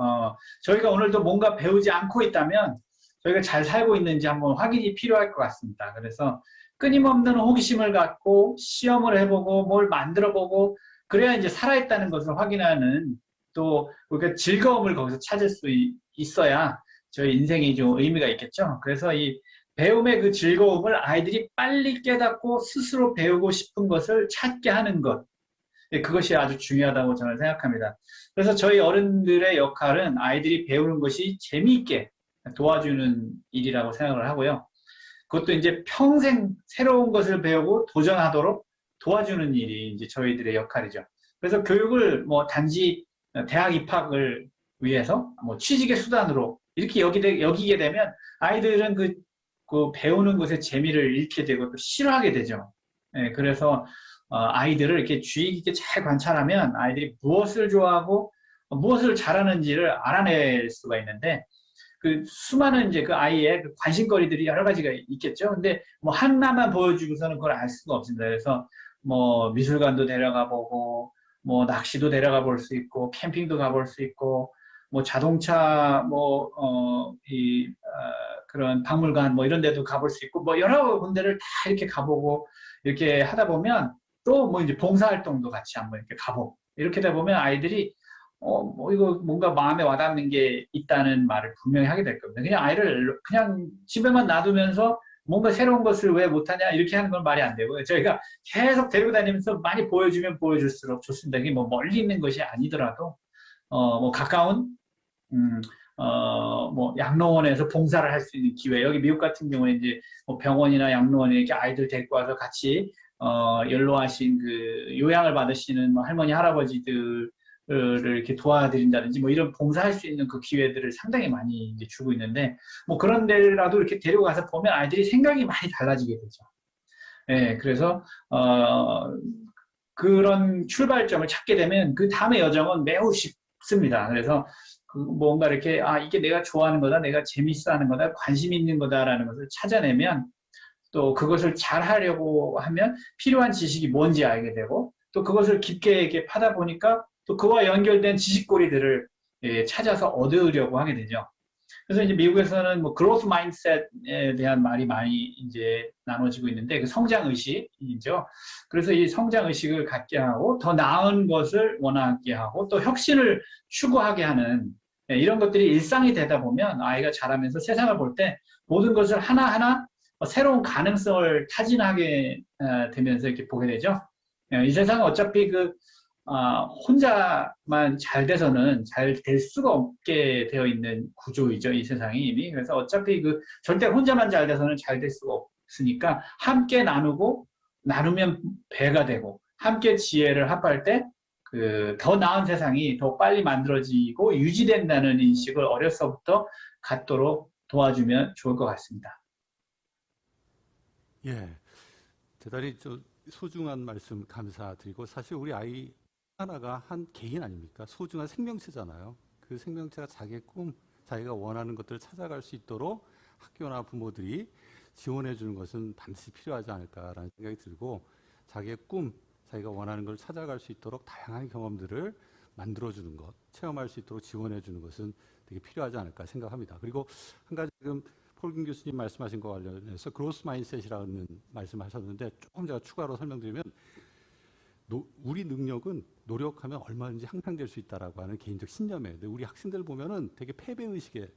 저희가 오늘도 뭔가 배우지 않고 있다면 저희가 잘 살고 있는지 한번 확인이 필요할 것 같습니다. 그래서 끊임없는 호기심을 갖고 시험을 해보고 뭘 만들어보고 그래야 이제 살아있다는 것을 확인하는 또 우리가 즐거움을 거기서 찾을 수 있어야 저희 인생이 좀 의미가 있겠죠. 그래서 이 배움의 그 즐거움을 아이들이 빨리 깨닫고 스스로 배우고 싶은 것을 찾게 하는 것. 그것이 아주 중요하다고 저는 생각합니다. 그래서 저희 어른들의 역할은 아이들이 배우는 것이 재미있게 도와주는 일이라고 생각을 하고요. 그것도 이제 평생 새로운 것을 배우고 도전하도록 도와주는 일이 이제 저희들의 역할이죠. 그래서 교육을 뭐 단지 대학 입학을 위해서 뭐 취직의 수단으로 이렇게 여기게 되면 아이들은 그 배우는 것의 재미를 잃게 되고 또 싫어하게 되죠. 예, 그래서 아이들을 이렇게 주의 깊게 잘 관찰하면 아이들이 무엇을 좋아하고 무엇을 잘하는지를 알아낼 수가 있는데 그 수많은 이제 그 아이의 그 관심거리들이 여러 가지가 있겠죠. 근데 뭐 하나만 보여주고서는 그걸 알 수가 없습니다. 그래서 뭐 미술관도 데려가 보고 뭐 낚시도 데려가 볼 수 있고 캠핑도 가볼 수 있고 뭐 자동차 그런 박물관 뭐 이런 데도 가볼 수 있고 뭐 여러 군데를 다 이렇게 가보고 이렇게 하다 보면 또 뭐 이제 봉사활동도 같이 한번 이렇게 가보고 이렇게 되다 보면 아이들이 뭐 이거 뭔가 마음에 와닿는 게 있다는 말을 분명히 하게 될 겁니다. 그냥 아이를 그냥 집에만 놔두면서 뭔가 새로운 것을 왜 못하냐 이렇게 하는 건 말이 안 되고요. 저희가 계속 데리고 다니면서 많이 보여주면 보여줄수록 좋습니다. 이게 뭐 멀리 있는 것이 아니더라도 뭐 가까운 뭐 양로원에서 봉사를 할 수 있는 기회. 여기 미국 같은 경우에 이제 뭐 병원이나 양로원에 이렇게 아이들 데리고 와서 같이 연로하신 그 요양을 받으시는 뭐 할머니 할아버지들 를 이렇게 도와드린다든지 뭐 이런 봉사할 수 있는 그 기회들을 상당히 많이 이제 주고 있는데 뭐 그런 데라도 이렇게 데리고 가서 보면 아이들이 생각이 많이 달라지게 되죠. 예, 그래서 그런 출발점을 찾게 되면 그 다음의 여정은 매우 쉽습니다. 그래서 뭔가 이렇게 이게 내가 좋아하는 거다, 내가 재밌어하는 거다, 관심 있는 거다라는 것을 찾아내면 또 그것을 잘 하려고 하면 필요한 지식이 뭔지 알게 되고 또 그것을 깊게 이렇게 파다 보니까 또 그와 연결된 지식고리들을 찾아서 얻으려고 하게 되죠. 그래서 이제 미국에서는 뭐 growth mindset에 대한 말이 많이 이제 나눠지고 있는데 그 성장 의식이죠. 그래서 이 성장 의식을 갖게 하고 더 나은 것을 원하게 하고 또 혁신을 추구하게 하는 이런 것들이 일상이 되다 보면 아이가 자라면서 세상을 볼 때 모든 것을 하나하나 새로운 가능성을 타진하게 되면서 이렇게 보게 되죠. 이 세상은 어차피 혼자만 잘 돼서는 잘 될 수가 없게 되어 있는 구조이죠, 이 세상이 이미. 그래서 어차피 절대 혼자만 잘 돼서는 잘 될 수가 없으니까 함께 나누면 배가 되고, 함께 지혜를 합할 때, 더 나은 세상이 더 빨리 만들어지고 유지된다는 인식을 어려서부터 갖도록 도와주면 좋을 것 같습니다. 예. 대단히 소중한 말씀 감사드리고, 사실 우리 아이 하나가 한 개인 아닙니까? 소중한 생명체잖아요. 그 생명체가 자기의 꿈, 자기가 원하는 것들을 찾아갈 수 있도록 학교나 부모들이 지원해 주는 것은 반드시 필요하지 않을까라는 생각이 들고, 자기의 꿈, 자기가 원하는 걸 찾아갈 수 있도록 다양한 경험들을 만들어주는 것, 체험할 수 있도록 지원해 주는 것은 되게 필요하지 않을까 생각합니다. 그리고 한 가지 지금 폴긴 교수님 말씀하신 것 관련해서 그로스 마인셋이라는 말씀하셨는데 조금 제가 추가로 설명드리면 우리 능력은 노력하면 얼마든지 향상될 수 있다라고 하는 개인적 신념이에요. 근데 우리 학생들 보면은 되게 패배의식에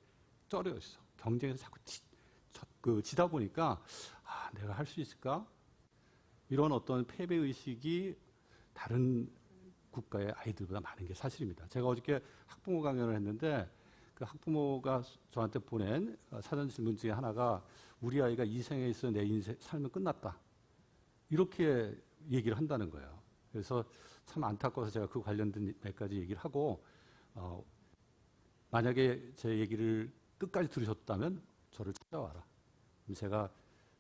쩔어 있어. 경쟁에서 자꾸 지다 보니까 내가 할 수 있을까? 이런 어떤 패배의식이 다른 국가의 아이들보다 많은 게 사실입니다. 제가 어저께 학부모 강연을 했는데 그 학부모가 저한테 보낸 사전 질문 중에 하나가 우리 아이가 이 생에 있어 내 인생 삶은 끝났다. 이렇게 얘기를 한다는 거예요. 그래서 참 안타까워서 제가 그 관련된 몇 가지 얘기를 하고 만약에 제 얘기를 끝까지 들으셨다면 저를 찾아와라. 그럼 제가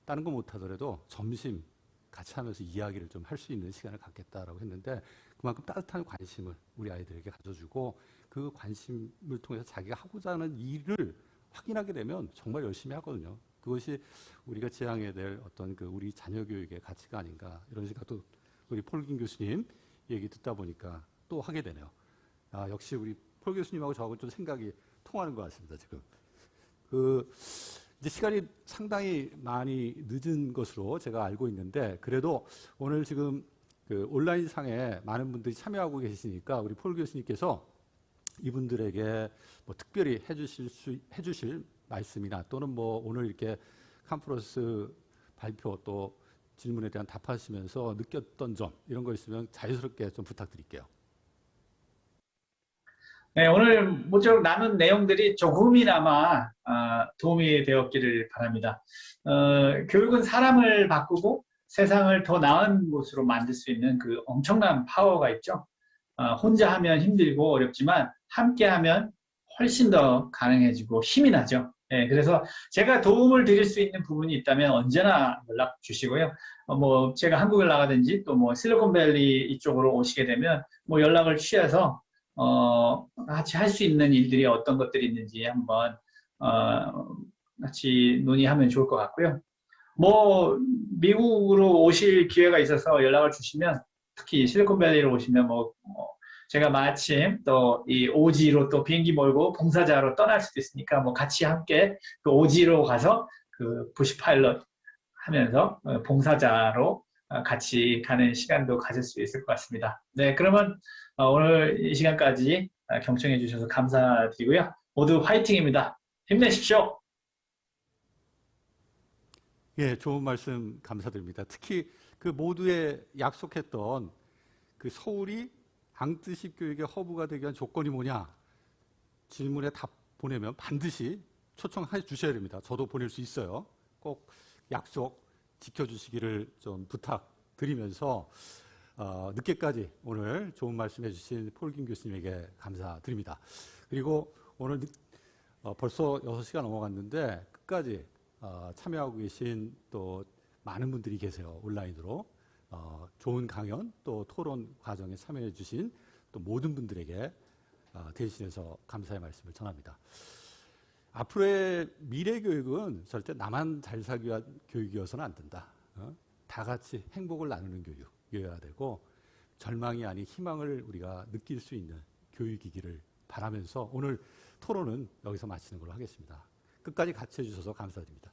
다른 거 못하더라도 점심 같이 하면서 이야기를 좀 할 수 있는 시간을 갖겠다라고 했는데 그만큼 따뜻한 관심을 우리 아이들에게 가져주고 그 관심을 통해서 자기가 하고자 하는 일을 확인하게 되면 정말 열심히 하거든요. 그것이 우리가 지향해야 될 어떤 우리 자녀 교육의 가치가 아닌가 이런 생각도 우리 폴긴 교수님 얘기 듣다 보니까 또 하게 되네요. 역시 우리 폴 교수님하고 저하고 좀 생각이 통하는 것 같습니다. 지금 이제 시간이 상당히 많이 늦은 것으로 제가 알고 있는데 그래도 오늘 지금 온라인상에 많은 분들이 참여하고 계시니까 우리 폴 교수님께서 이분들에게 뭐 특별히 해주실 말씀이나 또는 뭐 오늘 이렇게 칸프로스 발표 또 질문에 대한 답하시면서 느꼈던 점 이런 거 있으면 자유스럽게 좀 부탁드릴게요. 네, 오늘 모쪼록 나눈 내용들이 조금이나마 도움이 되었기를 바랍니다. 교육은 사람을 바꾸고 세상을 더 나은 곳으로 만들 수 있는 그 엄청난 파워가 있죠. 혼자 하면 힘들고 어렵지만 함께 하면 훨씬 더 가능해지고 힘이 나죠. 네, 그래서 제가 도움을 드릴 수 있는 부분이 있다면 언제나 연락 주시고요. 뭐 제가 한국을 나가든지 또 뭐 실리콘밸리 이쪽으로 오시게 되면 뭐 연락을 취해서 같이 할 수 있는 일들이 어떤 것들이 있는지 한번 같이 논의하면 좋을 것 같고요. 뭐 미국으로 오실 기회가 있어서 연락을 주시면 특히 실리콘밸리로 오시면 제가 마침 또 이 오지로 또 비행기 몰고 봉사자로 떠날 수도 있으니까 뭐 같이 함께 그 오지로 가서 그 부시 파일럿 하면서 봉사자로 같이 가는 시간도 가질 수 있을 것 같습니다. 네, 그러면 오늘 이 시간까지 경청해 주셔서 감사드리고요. 모두 화이팅입니다. 힘내십시오. 예, 좋은 말씀 감사드립니다. 특히 그 모두에 약속했던 그 서울이 앙뜨식 교육의 허브가 되기 위한 조건이 뭐냐? 질문에 답 보내면 반드시 초청해 주셔야 됩니다. 저도 보낼 수 있어요. 꼭 약속 지켜주시기를 좀 부탁드리면서 늦게까지 오늘 좋은 말씀 해주신 폴김 교수님에게 감사드립니다. 그리고 오늘 벌써 6시가 넘어갔는데 끝까지 참여하고 계신 또 많은 분들이 계세요. 온라인으로. 좋은 강연 또 토론 과정에 참여해 주신 또 모든 분들에게 대신해서 감사의 말씀을 전합니다. 앞으로의 미래 교육은 절대 나만 잘 살기 위한 교육이어서는 안 된다. 다 같이 행복을 나누는 교육이어야 되고 절망이 아닌 희망을 우리가 느낄 수 있는 교육이기를 바라면서 오늘 토론은 여기서 마치는 걸로 하겠습니다. 끝까지 같이 해주셔서 감사드립니다.